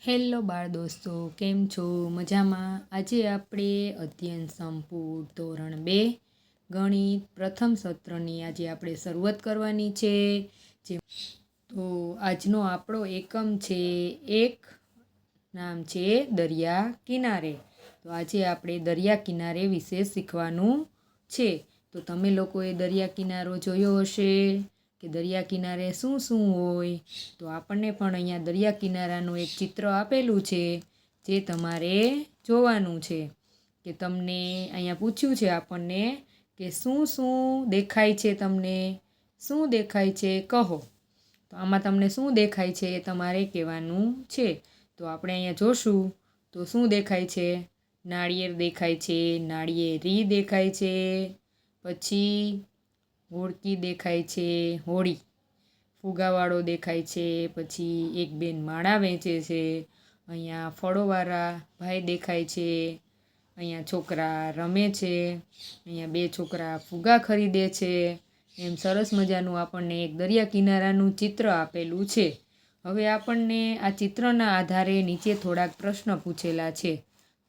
Hello બાળ દોસ્તો, કેમ છો? મજામાં? આજે આપણે અધ્યયન સંપુટ ધોરણ 2 ગણિત પ્રથમ સત્રની આજે આપણે શરૂઆત કરવાની છે. તો આજનો આપણો એકમ છે એક, નામ છે દરિયા કિનારે. તો આજે આપણે દરિયા કિનારે વિશે શીખવાનું છે. તો તમે લોકોએ દરિયા કિનારો જોયો હશે કે દરિયા કિનારે શું શું હોય. તો આપણને પણ અહીંયા દરિયા કિનારાનું એક ચિત્ર આપેલું છે જે તમારે જોવાનું છે. કે તમને અહીંયા પૂછ્યું છે આપણને કે શું શું દેખાય છે, તમને શું દેખાય છે કહો. તો આમાં તમને શું દેખાય છે એ તમારે કહેવાનું છે. તો આપણે અહીંયા જોશું તો શું દેખાય છે? નાળિયેર દેખાય છે, નાળિયેરી દેખાય છે, પછી હોડકી દેખાય છે, હોડી ફુગાવાળો દેખાય છે, પછી એક બેન માળા વેચે છે, અહીંયા ફળોવાળા ભાઈ દેખાય છે, અહીંયા છોકરા રમે છે, અહીંયા બે છોકરા ફુગા ખરીદે છે. એમ સરસ મજાનું આપણને એક દરિયા કિનારાનું ચિત્ર આપેલું છે. હવે આપણને આ ચિત્રના આધારે નીચે થોડાક પ્રશ્ન પૂછેલા છે.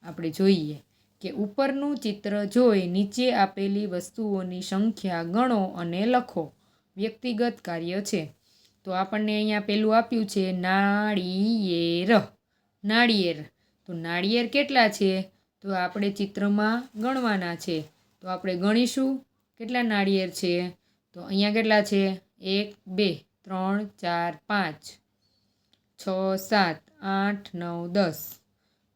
આપણે જોઈએ કે ઉપરનું ચિત્ર જોઈ નીચે આપેલી વસ્તુઓની સંખ્યા ગણો અને લખો. વ્યક્તિગત કાર્ય છે. તો આપણને અહીંયા પેલું આપ્યું છે નાળિયેર. નાળિયેર, તો નાળિયેર કેટલા છે? તો આપણે ચિત્રમાં ગણવાના છે. તો આપણે ગણીશું કેટલા નાળિયેર છે. તો અહીંયા કેટલા છે? 1 2 3 4 5 6 7 8 9 10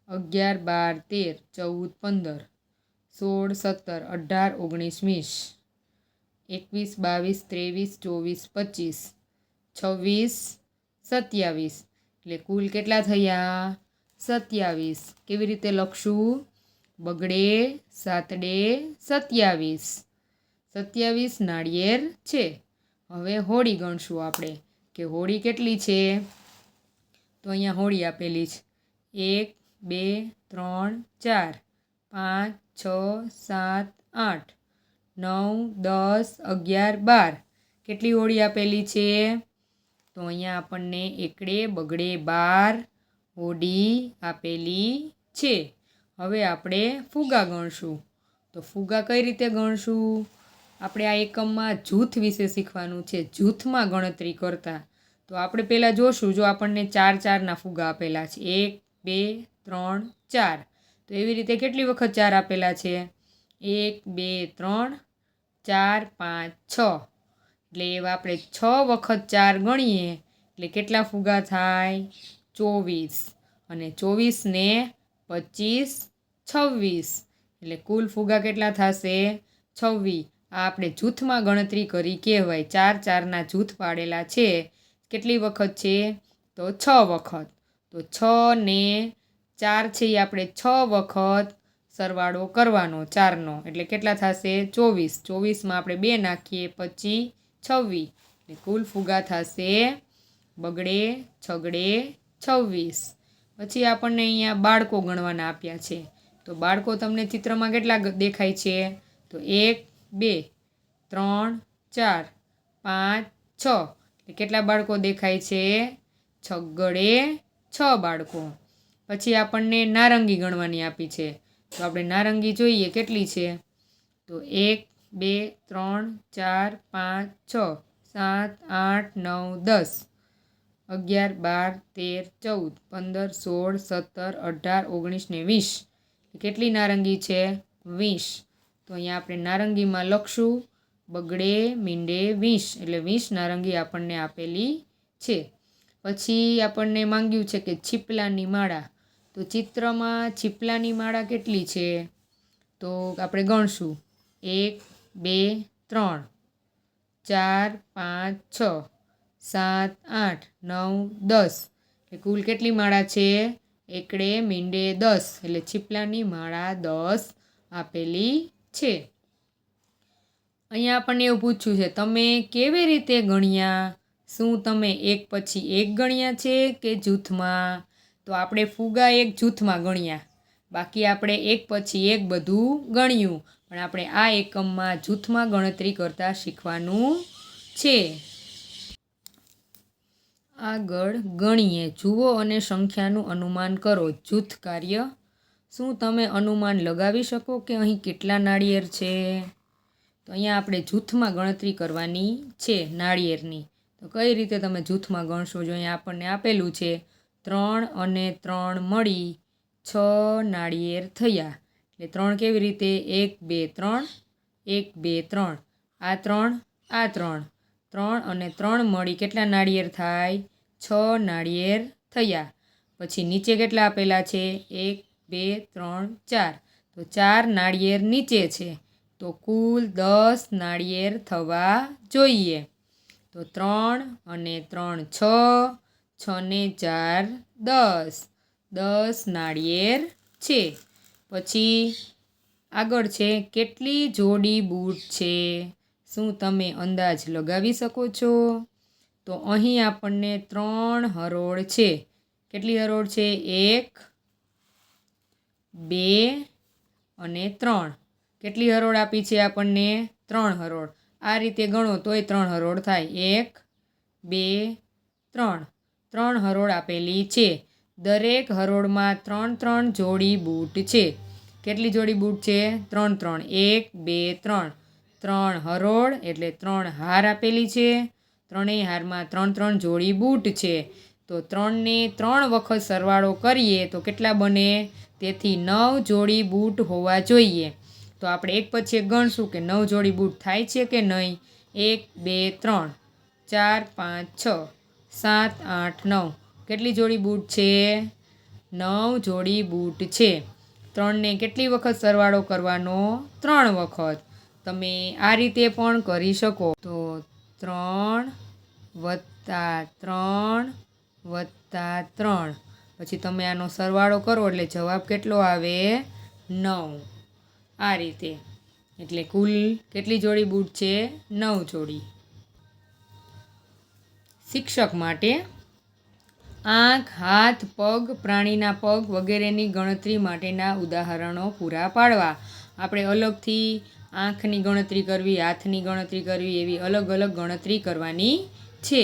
11 12 13 14 15 16 17 18 19 20 21 22 23 24 26 27. એટલે કુલ કેટલા થયા? 27. કેવી રીતે લખશું? બગડે સાતડે 27. 27 નાળિયેર છે. હવે હોડી ગણશું આપણે કે હોડી કેટલી છે. તો અહીંયા હોડી આપેલી છે 1 2 3 4 5 6 7 8 9 10 11 12. કેટલી હોડી આપેલી છે? તો અહીંયા આપણને એકડે બગડે 12 હોડી આપેલી છે. હવે આપણે ફુગા ગણશું. તો ફુગા કઈ રીતે ગણશું? આપણે આ એકમમાં જૂથ વિશે શીખવાનું છે, જૂથમાં ગણતરી કરતા. તો આપણે પહેલાં જોશું, જો આપણને 4 4ના ફુગા આપેલા છે 1 2 3 4. તો એવી રીતે કેટલી વખત 4 આપેલા છે? 1 2 3 4 5 6. એટલે એવા આપણે 6 વખત 4 ગણીએ એટલે કેટલા ફુગા થાય? 24. અને 24 ને 25 26. એટલે કુલ ફુગા કેટલા થશે? 26. આ આપણે જૂથમાં ગણતરી કરી કહેવાય. 4 4ના જૂથ પાડેલા છે. કેટલી વખત છે? તો 6 વખત. તો 6 ને 4 છે એ આપણે 6 વખત સરવાળો કરવાનો 4નો. એટલે કેટલા થશે? 24. 24માં આપણે 2 નાખીએ 25 26. એટલે કુલ ફુગા થશે બગડે છગડે 26. પછી આપણને અહીંયા બાળકો ગણવાના આપ્યા છે. તો બાળકો તમને ચિત્રમાં કેટલા દેખાય છે? તો 1 2 3 4 5 6. એટલે કેટલા બાળકો દેખાય છે? છગડે 6 બાળકો. પછી આપણને નારંગી ગણવાની આપી છે. તો આપણે નારંગી જોઈએ કેટલી છે. તો 1 2 3 4 5 6 7 8 9 10 11 12 13 14 15 16 17 18 19 ને 20. કેટલી નારંગી છે? 20. તો અહીંયા આપણે નારંગીમાં લખશું બગડે મીંડે 20. એટલે 20 નારંગી આપણને આપેલી છે. પછી આપણને માંગ્યું છે કે છીપલાની માળા. તો ચિત્રમાં છીપલાની માળા કેટલી છે? તો આપણે ગણશું 1 2 3 4 5 6 7 8 9 10. એટલે કુલ કેટલી માળા છે? એકડે મીંડે 10. એટલે છીપલાની માળા 10 આપેલી છે. અહીંયા આપણને એવું પૂછ્યું છે તમે કેવી રીતે ગણ્યા? શું તમે એક પછી એક ગણ્યા છે કે જૂથમાં? તો આપણે ફુગા એક જૂથમાં ગણ્યા, બાકી આપણે એક પછી એક બધું ગણ્યું. પણ આપણે આ એકમમાં જૂથમાં ગણતરી કરતાં શીખવાનું છે. આગળ ગણીએ. જુઓ અને સંખ્યાનું અનુમાન કરો. જૂથ કાર્ય. શું તમે અનુમાન લગાવી શકો કે અહીં કેટલા નાળિયેર છે? તો અહીંયા આપણે જૂથમાં ગણતરી કરવાની છે નાળિયેરની. તો કઈ રીતે તમે જૂથમાં ગણશો? જો અહીંયા આપણને આપેલું છે 3 અને 3 મળી 6 નાળિયેર થયા. એટલે 3 કેવી રીતે? 1 2 3 1 2 3 આ 3 આ 3 3 અને 3 મળી કેટલા નાળિયેર થાય? 6 નાળિયેર થયા. પછી નીચે કેટલા આપેલા છે? 1 2 3 4. તો 4 નાળિયેર નીચે છે. તો કુલ 10 નાળિયેર થવા જોઈએ. તો 3 અને 3 6, 6 ને 4 10. 10 નાળિયેર છે. પછી આગળ છે કેટલી જોડી બૂટ છે? શું તમે અંદાજ લગાવી શકો છો? તો અહીં આપણને 3 હરોળ છે. કેટલી હરોળ છે? 1 2 અને 3. કેટલી હરોળ આપી છે આપણને? 3 હરોળ. આ રીતે ગણો તોય 3 હરોળ થાય. 1 2 3. 3 હરોળ આપેલી છે. દરેક હરોળમાં 3 જોડી બૂટ છે. કેટલી જોડી બૂટ છે? 3 1 2 3. 3 હરોળ એટલે 3 હાર આપેલી છે. ત્રણેય હારમાં 3 જોડી બૂટ છે. તો 3ને 3 વખત સરવાળો કરીએ તો કેટલા બને? તેથી 9 જોડી બૂટ હોવા જોઈએ. તો આપણે એક પછી એક ગણશું કે 9 જોડી બૂટ થાય છે કે નહીં. 1 2 3 4 5 6 7 8 9. કેટલી જોડી બૂટ છે? 9 જોડી બૂટ છે. 3ને કેટલી વખત સરવાળો કરવાનો? 3 વખત. તમે આ રીતે પણ કરી શકો. તો 3 + 3 + 3. પછી તમે આનો સરવાળો કરો એટલે જવાબ કેટલો આવે? 9. આ રીતે. એટલે કુલ કેટલી જોડી બૂટ છે? 9 જોડી. શિક્ષક માટે આંખ, હાથ, પગ, પ્રાણીના પગ વગેરેની ગણતરી માટેના ઉદાહરણો પૂરા પાડવા. આપણે અલગથી આંખની ગણતરી કરવી, હાથની ગણતરી કરવી, એવી અલગ અલગ ગણતરી કરવાની છે.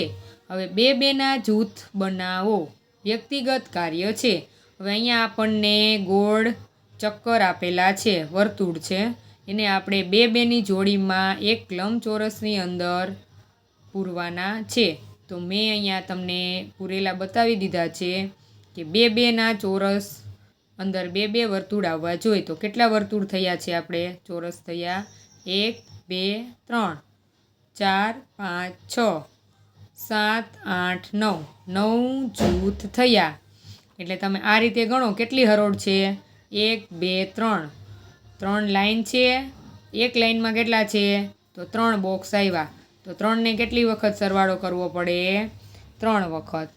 હવે 2-2ના જૂથ બનાવો. વ્યક્તિગત કાર્ય છે. હવે અહીંયા આપણને ગોળ ચક્કર આપેલા છે, વર્તુળ છે. એને આપણે 2-2ની જોડીમાં એક લંબચોરસની અંદર પૂરવાના છે. તો મેં અહીંયા તમને પૂરેલા બતાવી દીધા છે કે 2-2ના ચોરસ અંદર 2-2 વર્તુળ આવવા જોઈએ. તો કેટલા વર્તુળ થયા છે આપણે? ચોરસ થયા 1 2 3 4 5 6 7 8 9. 9 જૂથ થયા. એટલે તમે આ રીતે ગણો કેટલી હરોળ છે? 1 2 3. 3 લાઈન છે. એક લાઈનમાં કેટલા છે? તો 3 બોક્સ આવ્યા. તો 3ને કેટલી વખત સરવાળો કરવો પડે? 3 વખત.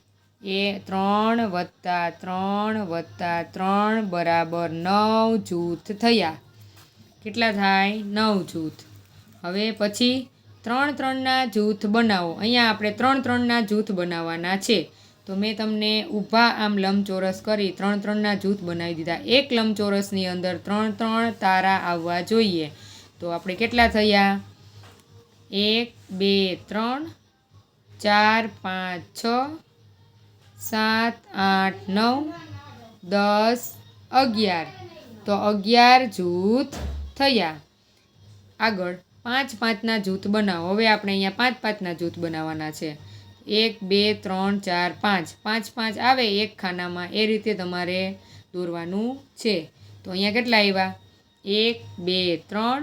3 + 3 + 3 બરાબર 9 જૂથ થયા. કેટલા થાય? 9 જૂથ. હવે પછી 3-3ના જૂથ બનાવો. અહીંયા આપણે 3-3ના જૂથ બનાવવાના છે. તો મેં તમને ઊભા આમ લંબચોરસ કરી 3-3ના જૂથ બનાવી દીધા. એક લંબચોરસની અંદર 3 તારા આવવા જોઈએ. તો આપણે કેટલા થયા? 1 2 3 4 5 6 7 8 9 10 11. તો 11 જૂથ થયા. આગળ 5-5ના જૂથ બનાવો. હવે આપણે અહીંયા 5-5ના જૂથ બનાવવાના છે. 1 2 3 4 5. 5-5 આવે એક ખાનામાં, એ રીતે તમારે દોરવાનું છે. તો અહીંયા કેટલા આવ્યા? 1 2 3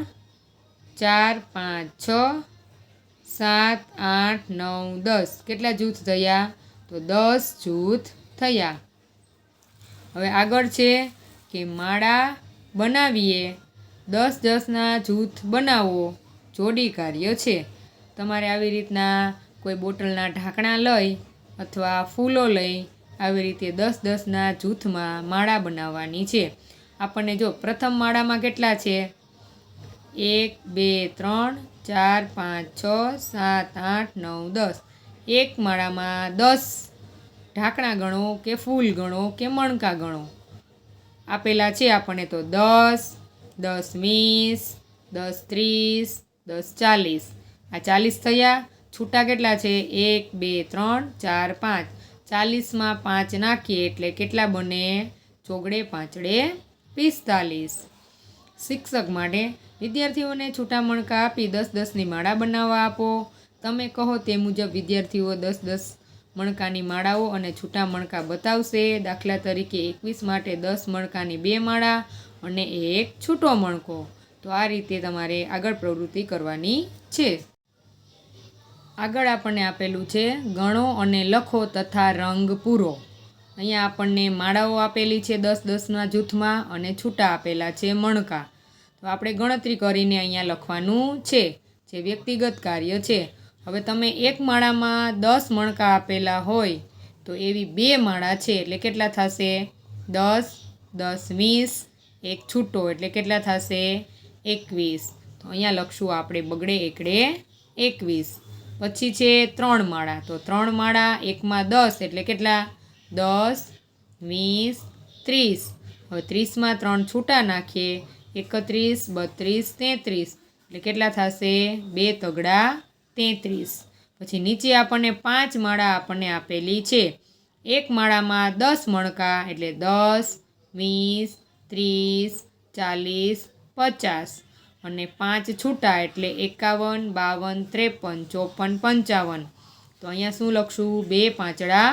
4 5 6 7 8 9 10. કેટલા જૂથ થયા? તો 10 જૂથ થયા. હવે આગળ છે કે માળા બનાવીએ. 10-10ના જૂથ બનાવો. જોડી કાર્ય છે. તમારે આવી રીતના કોઈ બોટલના ઢાંકણા લઈ અથવા ફૂલો લઈ આવી રીતે 10-10ના જૂથમાં માળા બનાવવાની છે. આપણને જો પ્રથમ માળામાં કેટલા છે? 1 2 3 4 5 6 7 8 9 10. એક માળામાં 10 ઢાંકણા ગણો કે ફૂલ ગણો કે મણકા ગણો આપેલા છે આપણને. તો 10 10 20 10 30 10 40. આ 40 થયા. છૂટા કેટલા છે? 1 2 3 4 5. 40માં 5 નાખીએ એટલે કેટલા બને? ચોગડે પાંચડે 45. શિક્ષક માટે વિદ્યાર્થીઓને છૂટા મણકા આપી 10-10ની માળા બનાવવા આપો. તમે કહો તે મુજબ વિદ્યાર્થીઓ 10-10 મણકાની માળાઓ અને છૂટા મણકા બતાવશે. દાખલા તરીકે 21 માટે 10 મણકાની 2 માળા અને 1 છૂટો મણકો. તો આ રીતે તમારે આગળ પ્રવૃત્તિ કરવાની છે. આગળ આપણને આપેલું છે ગણો અને લખો તથા રંગ પૂરો. અહીંયા આપણને માળાઓ આપેલી છે 10-10ના જૂથમાં અને છૂટા આપેલા છે મણકા. તો આપણે ગણતરી કરીને અહીંયા લખવાનું છે, જે વ્યક્તિગત કાર્ય છે. હવે તમે એક માળામાં 10 મણકા આપેલા હોય તો એવી 2 માળા છે એટલે કેટલા થશે? 10 10 20. એક છૂટો એટલે કેટલા થશે? 21. તો અહીંયા લખશું આપણે બગડે એકડે 21. પછી છે 3 માળા. તો 3 માળા એકમાં 10 એટલે કેટલા? 10 20 30. હવે 30માં 3 છૂટા નાખીએ 31 32 33. એટલે કેટલા થશે? 2 તગડા 33. પછી નીચે આપણને 5 માળા આપણને આપેલી છે. એક માળામાં 10 મણકા એટલે 10 20 30 40 50 અને 5 છૂટા એટલે 51 52 53 54 55. તો અહીંયા શું લખશું? 2 પાંચડા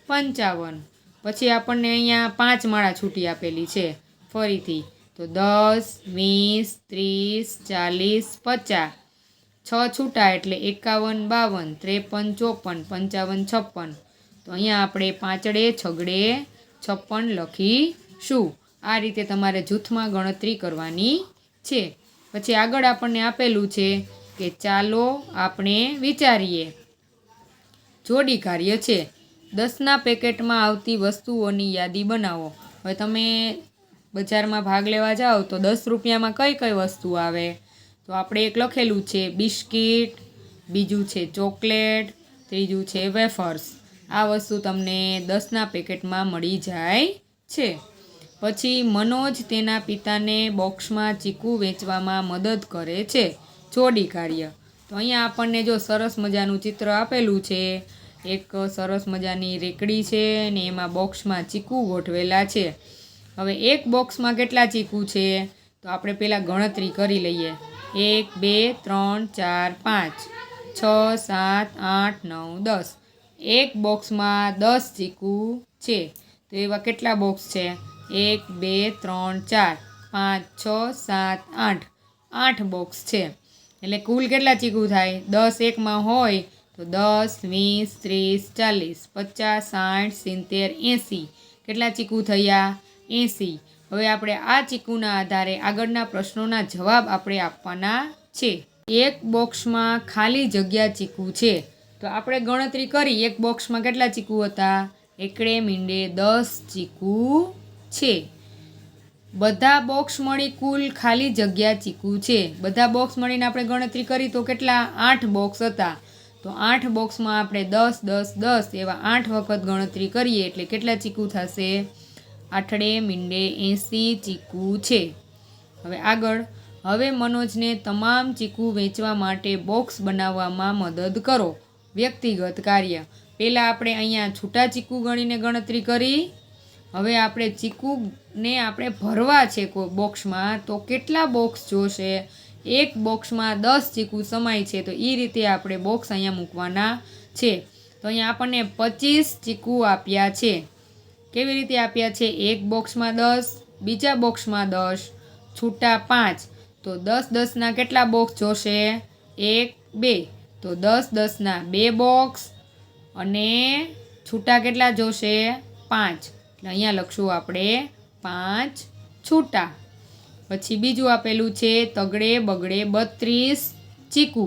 55. પછી આપણને અહીંયા 5 માળા છૂટી આપેલી છે ફરીથી. તો 10 20 30 40 50. 6 છૂટા એટલે 51 52 53 54 55 56. તો અહીંયા આપણે પાંચડે છગડે 56 લખીશું. આ રીતે તમારે જૂથમાં ગણતરી કરવાની છે. પછી આગળ આપણને આપેલું છે કે ચાલો આપણે વિચારીએ. જોડી કાર્ય છે. 10ના પેકેટમાં આવતી વસ્તુઓની યાદી બનાવો. હવે તમે બજારમાં ભાગ લેવા જાઓ તો 10 રૂપિયામાં કઈ કઈ વસ્તુ આવે? તો આપણે એક લખેલું છે બિસ્કિટ, બીજું છે ચોકલેટ, ત્રીજું છે વેફર્સ. આ વસ્તુ તમને 10ના પેકેટમાં મળી જાય છે. પછી મનોજ તેના પિતાને બોક્સમાં ચીકુ વેચવામાં મદદ કરે છે. જોડી કાર્ય. તો અહીંયા આપણને જો સરસ મજાનું ચિત્ર આપેલું છે. એક સરસ મજાની રેકડી છે ને એમાં બોક્સમાં ચીકુ ગોઠવેલા છે. હવે એક બોક્સમાં કેટલા ચીકુ છે? તો આપણે પહેલાં ગણતરી કરી લઈએ. 1 2 3 4 5 6 7 8 9 10. એક બોક્સમાં 10 ચીકુ છે. તો એવા કેટલા બોક્સ છે? 1 2 3 4 5 6 7 8. 8 બોક્સ છે. એટલે કુલ કેટલા ચીકુ થાય? 10 એકમાં હોય તો 10 20 30 40 50 60 70 80. કેટલા ચીકુ થયા? 80. હવે આપણે આ ચીકુના આધારે આગળના પ્રશ્નોના જવાબ આપણે આપવાના છે. એક બોક્સમાં ખાલી જગ્યા ચીકુ છે. તો આપણે ગણતરી કરી એક બોક્સમાં કેટલા ચીકુ હતા? એકડે મીંડે 10 ચીકુ છે. બધા બોક્સ મળી કુલ ખાલી જગ્યા ચીકુ છે. બધા બોક્સ મળીને આપણે ગણતરી કરી તો કેટલા? 8 બોક્સ હતા. તો 8 બોક્સમાં આપણે 10 10 10 એવા 8 વખત ગણતરી કરીએ એટલે કેટલા ચીકુ થશે? આઠડે મીંડે 80 ચીકુ છે. હવે આગળ. હવે મનોજને તમામ ચીકુ વેચવા માટે બોક્સ બનાવવામાં મદદ કરો. વ્યક્તિગત કાર્ય. પહેલાં આપણે અહીંયા છૂટા ચીકુ ગણીને ગણતરી કરી. હવે આપણે ચીકુને આપણે ભરવા છે કોઈ બોક્સમાં તો કેટલા બોક્સ જોશે? એક બોક્સમાં 10 ચીકુ સમાય છે તો એ રીતે આપણે બોક્સ અહીંયા મૂકવાના છે. તો અહીંયા આપણને 25 ચીકુ આપ્યા છે. કેવી રીતે આપ્યા છે? એક બોક્સમાં 10, બીજા બોક્સમાં 10, છૂટા 5. તો 10 10ના કેટલા બોક્સ જોશે? 1 2. તો 10 10ના 2 બોક્સ અને છૂટા કેટલા જોશે? 5. એટલે અહીંયા લખશું આપણે 5 છૂટા. પછી બીજું આપેલું છે તગડે બગડે 32 ચીકુ.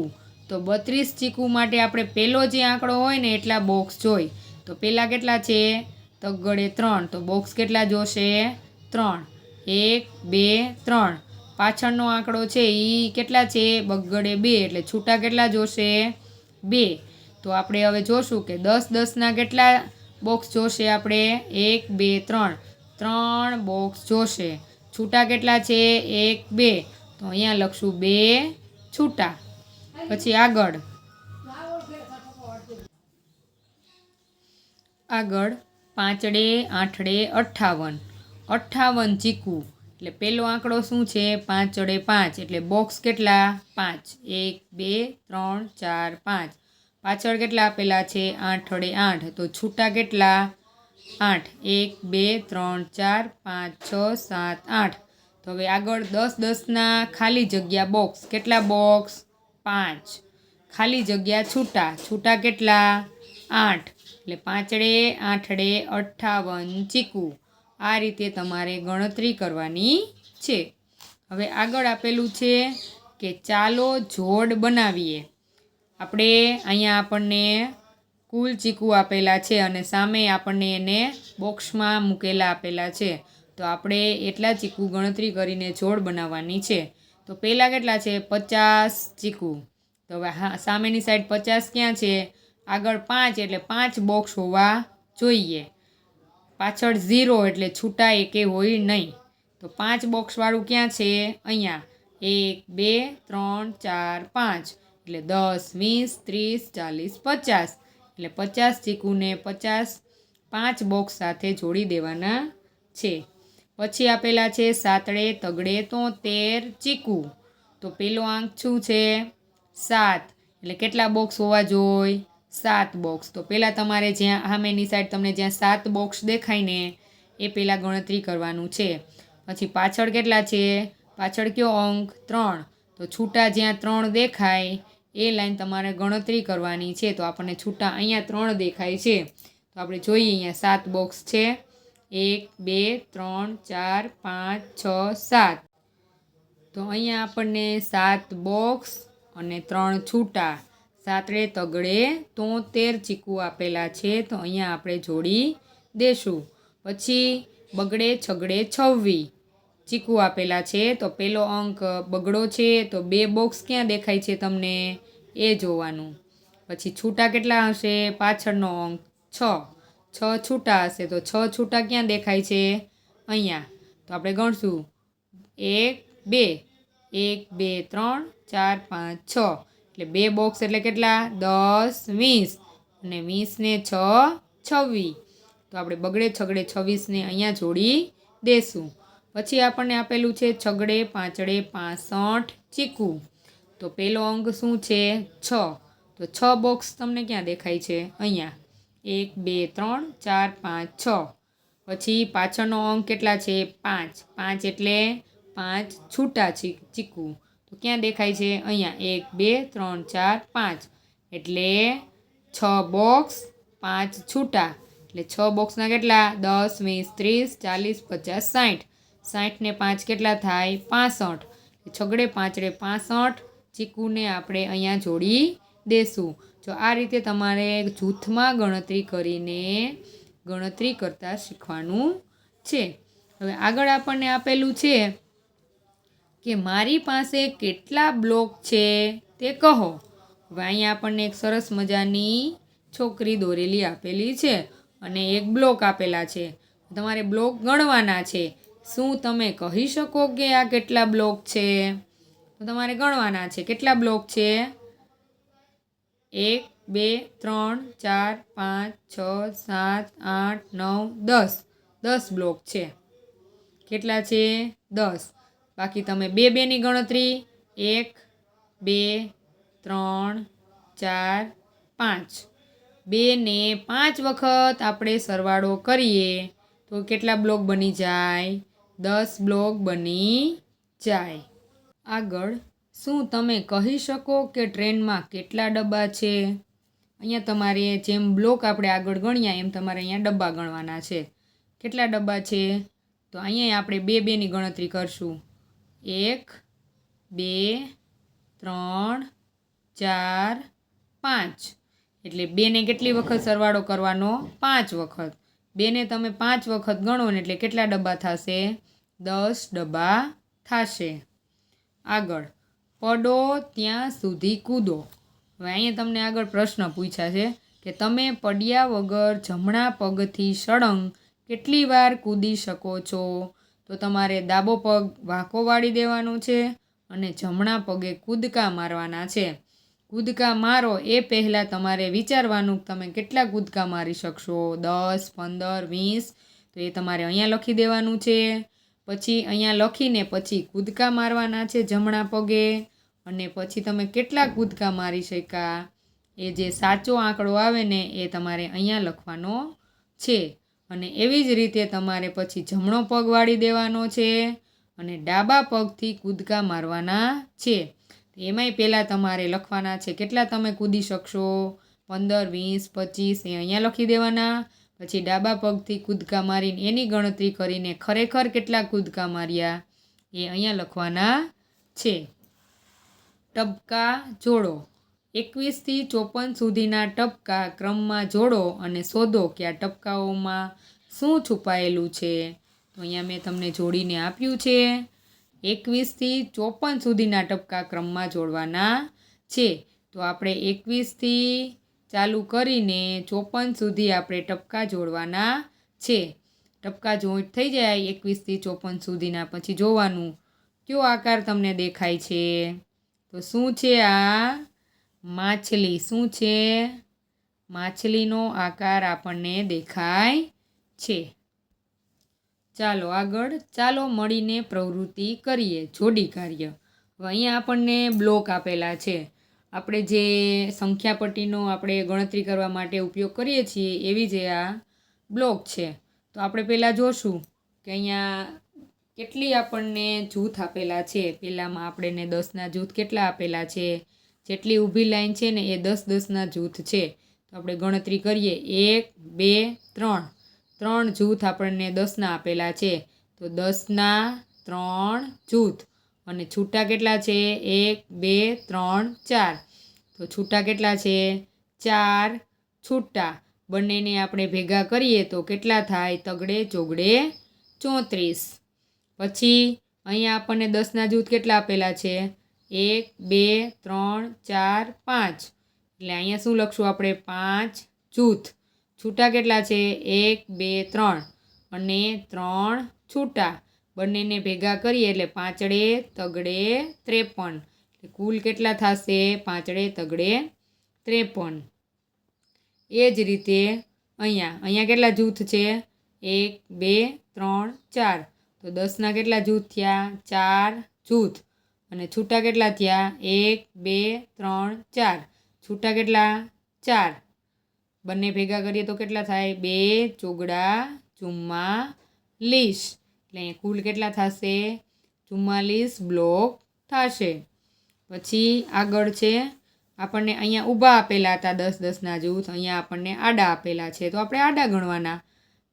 તો 32 ચીકુ માટે આપણે પહેલો જે આંકડો હોય ને એટલા બોક્સ જોઈ. તો પહેલાં કેટલા છે? તગડે 3. તો બોક્સ કેટલા જોશે? 3. 1 2 3. પાછળનો આંકડો છે એ કેટલા છે? બગડે 2. એટલે છૂટા કેટલા જોશે? 2. તો આપણે હવે જોશું કે 10 10ના કેટલા બોક્સ જોશે આપણે? 1 2 3. 3 બોક્સ જોશે. છૂટા કેટલા છે? 1 2. તો અહીંયા લખશું 2 છૂટા. પછી આગળ આગળ 5 8 58, 58 ચીકુ. એટલે પહેલો આંકડો શું છે? 5 5, એટલે બોક્સ કેટલા? 5. 1 2 3 4 5. પાછળ કેટલા આપેલા છે? 8 8, તો છૂટા કેટલા? 8. 1 2 3 4 5 6 7 8. તો હવે આગળ 10 10ના ખાલી જગ્યા બોક્સ. કેટલા બોક્સ? 5. ખાલી જગ્યા છૂટા કેટલા? 8. એટલે 5 8 58 ચીકુ. આ રીતે તમારે ગણતરી કરવાની છે. હવે આગળ આપેલું છે કે ચાલો જોડ બનાવીએ. આપણે અહીંયા આપણને કુલ ચીકુ આપેલા છે અને સામે આપણને એને બોક્સમાં મૂકેલા આપેલા છે. તો આપણે એટલા ચીકુ ગણતરી કરીને જોડ બનાવવાની છે. તો પહેલાં કેટલા છે? 50 ચીકુ. તો હવે સામેની સાઈડ 50 ક્યાં છે? આગળ 5, એટલે 5 બોક્સ હોવા જોઈએ. પાછળ 0, એટલે છૂટા એકે હોય નહીં. તો 5 બોક્સવાળું ક્યાં છે? અહીંયા 1 2 3 4 5, એટલે 10 20 30 40 50. એટલે 50 ચીકુને 50 5 બોક્સ સાથે જોડી દેવાના છે. પછી આપેલા છે 7 તગડે 73 ચીકુ. તો પેલો આંક શું છે? 7. એટલે કેટલા બોક્સ હોવા જોઈએ? 7 બોક્સ. તો પહેલાં તમારે જ્યાં સામેની સાઈડ તમને જ્યાં 7 બોક્સ દેખાય ને એ પહેલાં ગણતરી કરવાનું છે. પછી પાછળ કેટલા છે? પાછળ કયો અંક? 3. તો છૂટા જ્યાં 3 દેખાય એ લાઈન તમારે ગણતરી કરવાની છે. તો આપણને છૂટા અહીંયા 3 દેખાય છે. તો આપણે જોઈએ અહીંયા 7 બોક્સ છે. 1 2 3 4 5 6 7. તો અહીંયા આપણને 7 બોક્સ અને 3 છૂટા. 7 તગડે 73 ચીકુ આપેલા છે. તો અહીંયા આપણે જોડી દેશું. પછી બગડે છગડે 26 ચીકુ આપેલા છે. તો પહેલો અંક બગડો છે. તો 2 બોક્સ ક્યાં દેખાય છે તમને એ જોવાનું. પછી છૂટા કેટલા હશે? પાછળનો અંક 6 છૂટા હશે. તો 6 છૂટા ક્યાં દેખાય છે? અહીંયા. તો આપણે ગણશું 1 2 1 2 3 4 5 6. એટલે 2 બોક્સ એટલે કેટલા? 10 20, અને 20 ને 6 26. તો આપણે બગડે છગડે 26ને અહીંયા જોડી દેશું. પછી આપણને આપેલું છે છગડે પાંચડે 65 ચીકુ. તો પહેલો અંક શું છે? 6. તો 6 બોક્સ તમને ક્યાં દેખાય છે? અહીંયા 1 2 3 4 5 6. પછી પાછળનો અંક કેટલા છે? 5. 5 એટલે 5 છૂટા ચીકુ. તો ક્યાં દેખાય છે? અહીંયા 1 2 3 4 5. એટલે 6 બોક્સ 5 છૂટા. એટલે 6 બોક્સના કેટલા? 10 20 30 40 50 60. 60 ને 5 કેટલા થાય? 65. છગડે પાંચડે 65 ચીકુને આપણે અહીંયા જોડી દેશું. જો આ રીતે તમારે જૂથમાં ગણતરી કરીને ગણતરી કરતાં શીખવાનું છે. હવે આગળ આપણને આપેલું છે કે મારી પાસે કેટલા બ્લોક છે તે કહો. હવે અહીંયા આપણને એક સરસ મજાની છોકરી દોરેલી આપેલી છે અને એક બ્લોક આપેલા છે. તમારે બ્લોક ગણવાના છે. શું તમે કહી શકો કે આ કેટલા બ્લોક છે? તો તમારે ગણવાના છે. કેટલા બ્લોક છે? 1 2 3 4 5 6 7 8 9 10 બ્લોક છે. કેટલા છે? 10. બાકી તમે 2 2ની ગણતરી 1 2 3 4 5. 2 ને 5 વખત આપણે સરવાળો કરીએ તો કેટલા બ્લોક બની જાય? 10 બ્લોક બની જાય. આગળ શું તમે કહી શકો કે ટ્રેનમાં કેટલા ડબ્બા છે? અહીંયા તમારે જેમ બ્લોક આપણે આગળ ગણ્યા એમ તમારે અહીંયા ડબ્બા ગણવાના છે. કેટલા ડબ્બા છે? તો અહીંયા આપણે 2 2ની ગણતરી કરશું. 1 2 3 4 5. એટલે 2ને કેટલી વખત સરવાળો કરવાનો? 5 વખત. 2ને તમે 5 વખત ગણો ને એટલે કેટલા ડબ્બા થશે? 10 ડબ્બા થશે. આગળ પડો ત્યાં સુધી કૂદો. હવે અહીંયા તમને આગળ પ્રશ્ન પૂછ્યા છે કે તમે પડ્યા વગર જમણા પગથી સળંગ કેટલી વાર કૂદી શકો છો? તો તમારે ડાબો પગ વાંકો વાળી દેવાનો છે અને જમણા પગે કૂદકા મારવાના છે. કૂદકા મારો એ પહેલાં તમારે વિચારવાનું કે તમે કેટલા કૂદકા મારી શકશો, 10, 15, 20. તો એ તમારે અહીંયા લખી દેવાનું છે. પછી અહીંયા લખીને પછી કૂદકા મારવાના છે જમણા પગે, અને પછી તમે કેટલા કૂદકા મારી શક્યા એ જે સાચો આંકડો આવે ને એ તમારે અહીંયા લખવાનો છે. અને એવી જ રીતે તમારે પછી જમણો પગ વાળી દેવાનો છે અને ડાબા પગથી કૂદકા મારવાના છે. એમાંય પહેલાં તમારે લખવાના છે કેટલા તમે કૂદી શકશો, 15, 20, 25 એ અહીંયા લખી દેવાના. પછી ડાબા પગથી કૂદકા મારીને એની ગણતરી કરીને ખરેખર કેટલા કૂદકા માર્યા એ અહીંયા લખવાના છે. ટપકા જોડો. 21થી 54 સુધીના ટપકા ક્રમમાં જોડો અને શોધો કે આ ટપકાઓમાં શું છુપાયેલું છે. તો અહીંયા મેં તમને જોડીને આપ્યું છે. 21થી 54 સુધીના ટપકા ક્રમમાં જોડવાના છે. તો આપણે 21થી ચાલુ કરીને 54 સુધી આપણે ટપકા જોડવાના છે. ટપકા જોઈન્ટ થઈ જાય 21થી 54 સુધીના પછી જોવાનું કયો આકાર તમને દેખાય છે. તો શું છે આ? માછલી. શું છે? માછલીનો આકાર આપણને દેખાય છે. ચાલો આગળ, ચાલો મળીને પ્રવૃત્તિ કરીએ. જોડી કાર્ય. હવે અહીંયા આપણને બ્લોક આપેલા છે. આપણે જે સંખ્યાપટ્ટીનો આપણે ગણતરી કરવા માટે ઉપયોગ કરીએ છીએ એવી જે આ બ્લોક છે. તો આપણે પહેલાં જોશું કે અહીંયા કેટલી આપણને જૂથ આપેલા છે. પહેલાંમાં આપણને 10ના જૂથ કેટલા આપેલા છે. જેટલી ઊભી લાઈન છે ને એ 10-10ના જૂથ છે. તો આપણે ગણતરી કરીએ. 1, 2, 3. 3 જૂથ આપણને 10ના આપેલા છે. તો 10ના 3 જૂથ. અને છૂટા કેટલા છે? 1, 2, 3, 4. તો છૂટા કેટલા છે? 4 છૂટા. બંનેને આપણે ભેગા કરીએ તો કેટલા થાય? તગડે ચોગડે 34. પછી અહીંયા આપણને 10ના જૂથ કેટલા આપેલા છે? 1, 2, 3, 4, 5. એટલે અહીંયા શું લખશું આપણે? 5 જૂથ. છૂટા કેટલા છે? 1, 2, 3 અને 3 છૂટા. બંનેને ભેગા કરીએ એટલે 5 તગડે 53. એટલે કુલ કેટલા થશે? 5 તગડે 53. એ જ રીતે અહીંયા કેટલા જૂથ છે? 1, 2, 3, 4. તો 10ના કેટલા જૂથ થયા? 4 જૂથ. અને છૂટા કેટલા થયા? 1, 2, 3, 4. છૂટા કેટલા? 4. બંને ભેગા કરીએ તો કેટલા થાય? 2 ચોગડા 44. એટલે કુલ કેટલા થશે? 44 બ્લોક થશે. પછી આગળ છે આપણને અહીંયા ઊભા આપેલા હતા 10-10ના જૂથ. અહીંયા આપણને આડા આપેલા છે. તો આપણે આડા ગણવાના.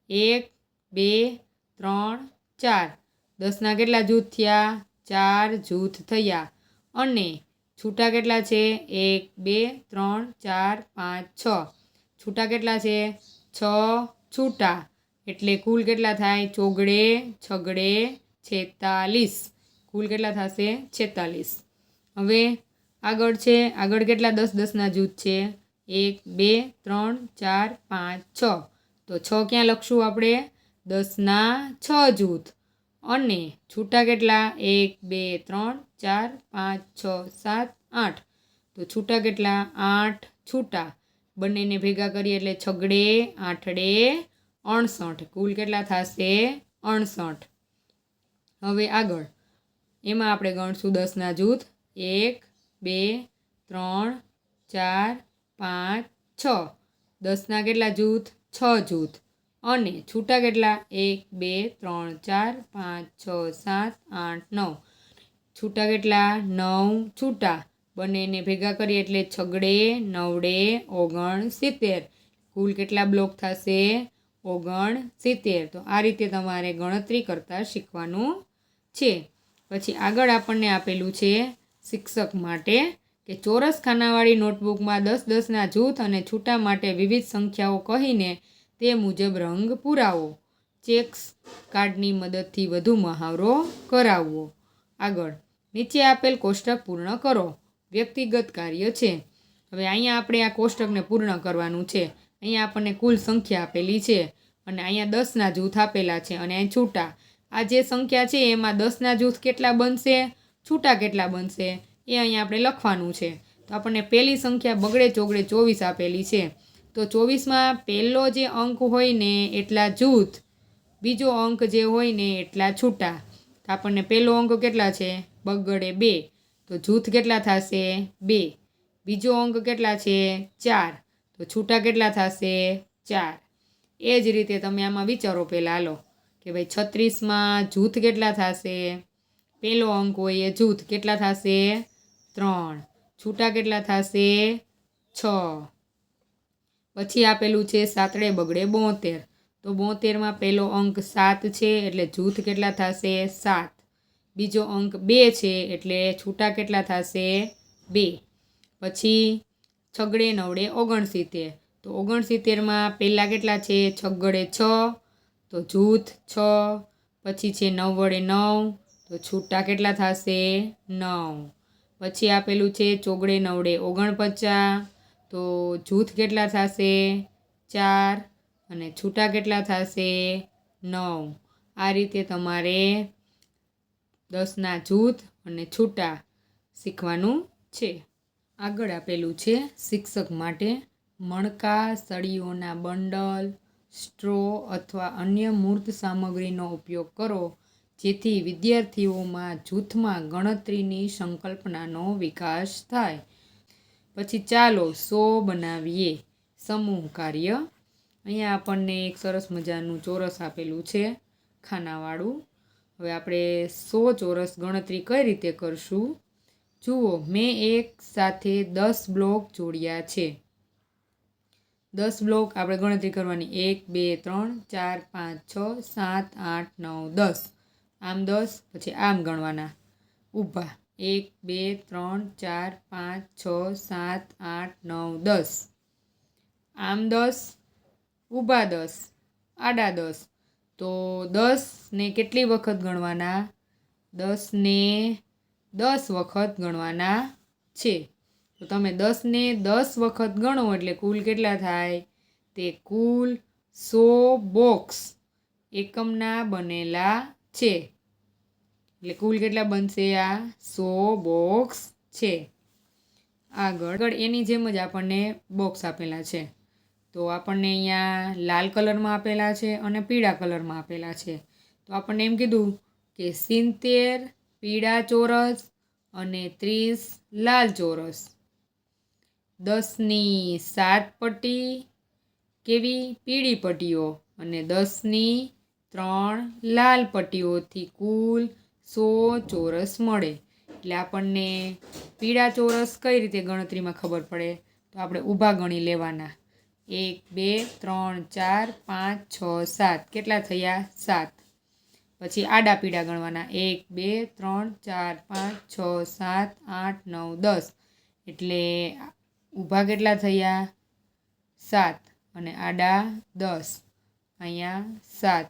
1, 2, 3, 4. 10ના કેટલા જૂથ થયા? 4 જૂથ થયા. અને છૂટા કેટલા છે? 1, 2, 3, 4, 5, 6. છૂટા કેટલા છે? 6 છૂટા. એટલે કુલ કેટલા થાય? ચોગડે છગડે 46. કુલ કેટલા થશે? 46. હવે આગળ છે. આગળ કેટલા 10-10ના જૂથ છે? 1, 2, 3, 4, 5, 6. તો 6 ક્યાં લખશું આપણે? 10ના 6 જૂથ. અને છૂટા કેટલા? 1, 2, 3, 4, 5, 6, 7, 8. તો છૂટા કેટલા? 8 છૂટા. બંનેને ભેગા કરીએ એટલે છગડે 8 68. કુલ કેટલા થશે? 68. હવે આગળ એમાં આપણે ગણશું 10ના જૂથ. 1, 2, 3, 4, 5, 6. 10ના કેટલા જૂથ? 6 જૂથ. અને છૂટા કેટલા? 1, 2, 3, 4, 5, 6, 7, 8, 9. છૂટા કેટલા? 9 છૂટા. બંનેને ભેગા કરીએ એટલે છગડે 9 69. કુલ કેટલા બ્લોક થશે? 69. તો આ રીતે તમારે ગણતરી કરતાં શીખવાનું છે. પછી આગળ આપણને આપેલું છે શિક્ષક માટે કે ચોરસ ખાનાવાળી નોટબુકમાં 10-10ના જૂથ અને છૂટા માટે વિવિધ સંખ્યાઓ કહીને તે મુજબ રંગ પુરાવો. ચેક્સ કાર્ડની મદદથી વધુ મહાવરો કરાવવો. આગળ નીચે આપેલ કોષ્ટક પૂર્ણ કરો. વ્યક્તિગત કાર્ય છે. હવે અહીંયા આપણે આ કોષ્ટકને પૂર્ણ કરવાનું છે. અહીંયા આપણને કુલ સંખ્યા આપેલી છે અને અહીંયા 10ના જૂથ આપેલા છે અને અહીં છૂટા. આ જે સંખ્યા છે એમાં 10ના જૂથ કેટલા બનશે, છૂટા કેટલા બનશે એ અહીંયા આપણે લખવાનું છે. તો આપણને પહેલી સંખ્યા બગડે ચોગડે 24 આપેલી છે. તો 24માં પહેલો જે અંક હોય ને એટલા જૂથ, બીજો અંક જે હોય ને એટલા છૂટા. તો આપણને પહેલો અંક કેટલા છે? બગડે 2. તો જૂથ કેટલા થશે? 2. બીજો અંક કેટલા છે? 4. તો છૂટા કેટલા થશે? 4. એ જ રીતે તમે આમાં વિચારો પહેલાં હાલો કે ભાઈ 36માં જૂથ કેટલા થશે? પહેલો અંક હોય એ જૂથ કેટલા થશે? 3. છૂટા કેટલા થશે? 6. પછી આપેલું છે સાતડે બગડે 72. તો 72માં પહેલો અંક 7 છે એટલે જૂથ કેટલા થશે? 7. બીજો અંક 2 છે એટલે છૂટા કેટલા થશે? 2. પછી છગડે નવડે 69. તો 69માં પહેલાં કેટલા છે? છગડે 6. તો જૂથ 6. પછી છે 9 વડે 9. તો છૂટા કેટલા થશે? 9. પછી આપેલું છે ચોગડે નવડે 49. તો જૂથ કેટલા થશે? 4. અને છૂટા કેટલા થશે? 9. આ રીતે તમારે 10ના જૂથ અને છૂટા શીખવાનું છે. આગળ આપેલું છે શિક્ષક માટે મણકા, સળીઓના બંડલ, સ્ટ્રો અથવા અન્ય મૂર્ત સામગ્રીનો ઉપયોગ કરો જેથી વિદ્યાર્થીઓમાં જૂથમાં ગણતરીની સંકલ્પનાનો વિકાસ થાય. પછી ચાલો 100 બનાવીએ સમૂહ કાર્ય. અહીંયા આપણને એક સરસ મજાનું ચોરસ આપેલું છે ખાનાવાળું. હવે આપણે 100 ચોરસ ગણતરી કઈ રીતે કરશું? જુઓ, મેં એક સાથે 10 બ્લોક જોડ્યા છે. 10 બ્લોક આપણે ગણતરી કરવાની 1 2 3 4 5 6 7 8 9 10. આમ 10, પછી આમ ગણવાના ઊભા 1 2 3 4 5 6 7 8 9 10. આમ 10, ઊભા 10, આડા 10. તો 10ને કેટલી વખત ગણવાના? 10ને 10 વખત ગણવાના છે. તો તમે 10ને 10 વખત ગણો એટલે કુલ કેટલા થાય? તે કુલ 100 બોક્સ એકમના બનેલા છે. એટલે કુલ કેટલા બનશે? આ 100 બોક્સ છે. આગળ એની જેમ જ આપણને બોક્સ આપેલા છે. તો આપણને અહીંયા લાલ કલરમાં આપેલા છે અને પીળા કલરમાં આપેલા છે. તો આપણને એમ કીધું કે 70 પીળા ચોરસ અને 30 લાલ ચોરસ. 10ની 7 પટ્ટી કેવી? પીળી પટ્ટીઓ અને 10ની 3 લાલ પટ્ટીઓથી કુલ 100 ચોરસ મળે. એટલે આપણને પીળા ચોરસ કઈ રીતે ગણતરીમાં ખબર પડે? તો આપણે ઊભા ગણી લેવાના 1 2 3 4 5 6 7. કેટલા થયા? 7. પછી આડા પીળા ગણવાના 1 2 3 4 5 6 7 8 9 10. એટલે ઊભા કેટલા થયા? 7 અને આડા 10. અહીંયા 7.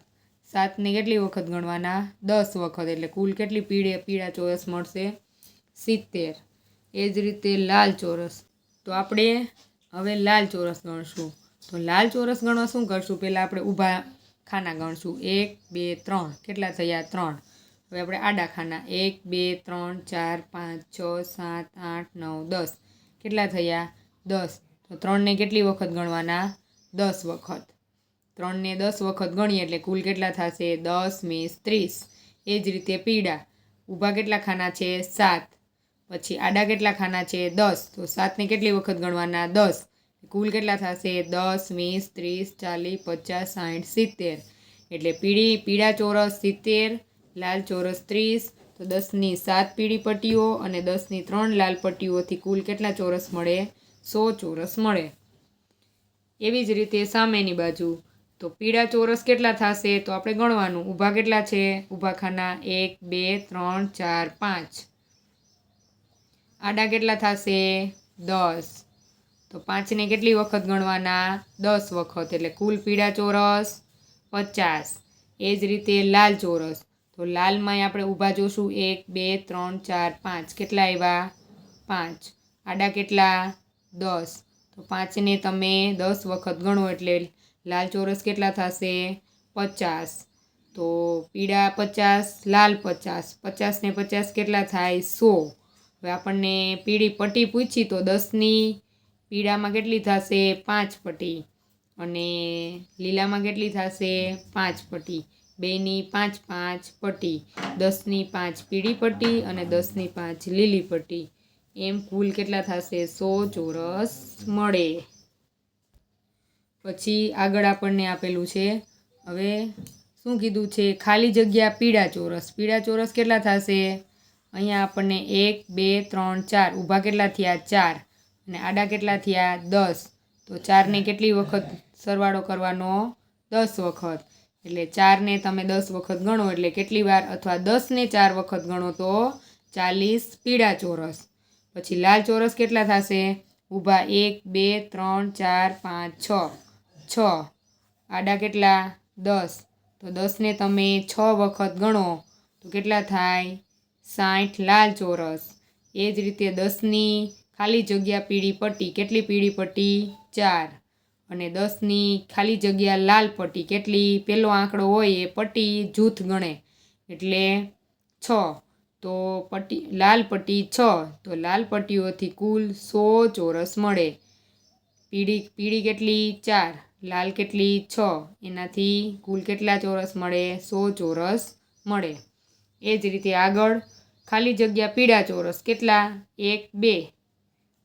7ને કેટલી વખત ગણવાના? 10 વખત. એટલે કુલ કેટલી પીળા ચોરસ મળશે? 70. એ જ રીતે લાલ ચોરસ. તો આપણે હવે લાલ ચોરસ ગણશું. તો લાલ ચોરસ ગણવા શું કરશું? પહેલાં આપણે ઊભા ખાના ગણશું 1 2 3. કેટલા થયા? 3. હવે આપણે આડા ખાના 1 2 3 4 5 6 7 8 9 10. કેટલા થયા? 10. તો 3ને કેટલી વખત ગણવાના? 10 વખત. 3ને 10 વખત ગણીએ એટલે કુલ કેટલા થશે? 10 મીસ 30. એ જ રીતે પીળા. ઊભા કેટલા ખાના છે? 7. પછી આડા કેટલા ખાના છે? 10. તો 7ને કેટલી વખત ગણવાના? 10. કુલ કેટલા થશે? 10 20 30 40 50 60 70. એટલે પીળા ચોરસ 70, લાલ ચોરસ 30. તો 10ની 7 પીળી પટ્ટીઓ અને 10ની 3 લાલ પટ્ટીઓથી કુલ કેટલા ચોરસ મળે? 100 ચોરસ મળે. એવી જ રીતે સામેની બાજુ. તો પીળા ચોરસ કેટલા થશે? તો આપણે ગણવાનું ઊભા કેટલા છે? ઊભા ખાના 1 2 3 4 5. આડા કેટલા થશે? 10. તો 5ને કેટલી વખત ગણવાના? 10 વખત. એટલે કુલ પીળા ચોરસ 50. એ જ રીતે લાલ ચોરસ. તો લાલમાંય આપણે ઊભા જોશું 1 2 3 4 5. કેટલા આવ્યા? 5. આડા કેટલા? 10. તો 5ને તમે 10 વખત ગણો એટલે લાલ ચોરસ કેટલા થશે? 50. તો પીળા 50, લાલ 50. 50ને 50 કેટલા થાય? 100. હવે આપણને પીળી પટ્ટી પૂછી તો 10ની પીળામાં કેટલી થશે 5 પટ્ટી અને લીલામાં કેટલી થશે 5 પટ્ટી, બેની 5 5 પટ્ટી, 10ની 5 પીળી પટ્ટી અને 10ની 5 લીલી પટ્ટી, એમ કુલ કેટલા થશે 100 ચોરસ મળે. પછી આગળ આપણને આપેલું છે, હવે શું કીધું છે, ખાલી જગ્યા પીળા ચોરસ કેટલા થશે, અહીંયા આપણને 1 2 3 4 ઊભા કેટલા થયા 4 અને આડા કેટલા થયા 10, તો 4ને કેટલી વખત સરવાળો કરવાનો 10 વખત, એટલે 4ને તમે 10 વખત ગણો એટલે કેટલી વાર, અથવા 10ને 4 વખત ગણો તો 40 પીળા ચોરસ. પછી લાલ ચોરસ કેટલા થશે, ઊભા 1 2 3 4 5 6 આડા કેટલા 10, તો 10ને તમે 6 વખત ગણો તો કેટલા થાય 60 લાલ ચોરસ. એ જ રીતે 10ની ખાલી જગ્યા પીળી પટ્ટી, કેટલી પીળી પટ્ટી 4 અને 10ની ખાલી જગ્યા લાલ પટ્ટી કેટલી, પહેલો આંકડો હોય એ પટ્ટી જૂથ ગણે એટલે 6, તો લાલ પટ્ટી 6, તો લાલ પટ્ટીઓથી કુલ 100 ચોરસ મળે. પીળી કેટલી 4, લાલ કેટલી 6, એનાથી કુલ કેટલા ચોરસ મળે 100 ચોરસ મળે. એ જ રીતે આગળ ખાલી જગ્યા પીળા ચોરસ કેટલા 1 2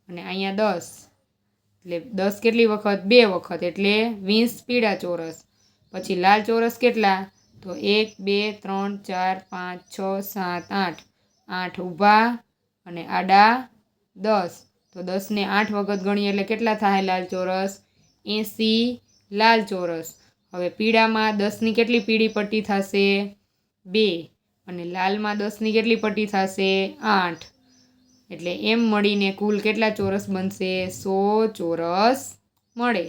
અને અહીંયા 10, એટલે 10 કેટલી વખત 2 વખત એટલે 20 પીળા ચોરસ. પછી લાલ ચોરસ કેટલા, તો 1 2 3 4 5 6 7 8, 8 ઊભા અને આડા 10, તો 10ને 8 વખત ગણીએ એટલે કેટલા થાય લાલ ચોરસ 80 લાલ ચોરસ. હવે પીળામાં 10ની કેટલી પીળી પટ્ટી થશે 2 અને લાલમાં 10ની કેટલી પટ્ટી થશે 8, એટલે એમ મળીને કુલ કેટલા ચોરસ બનશે 100 ચોરસ મળે.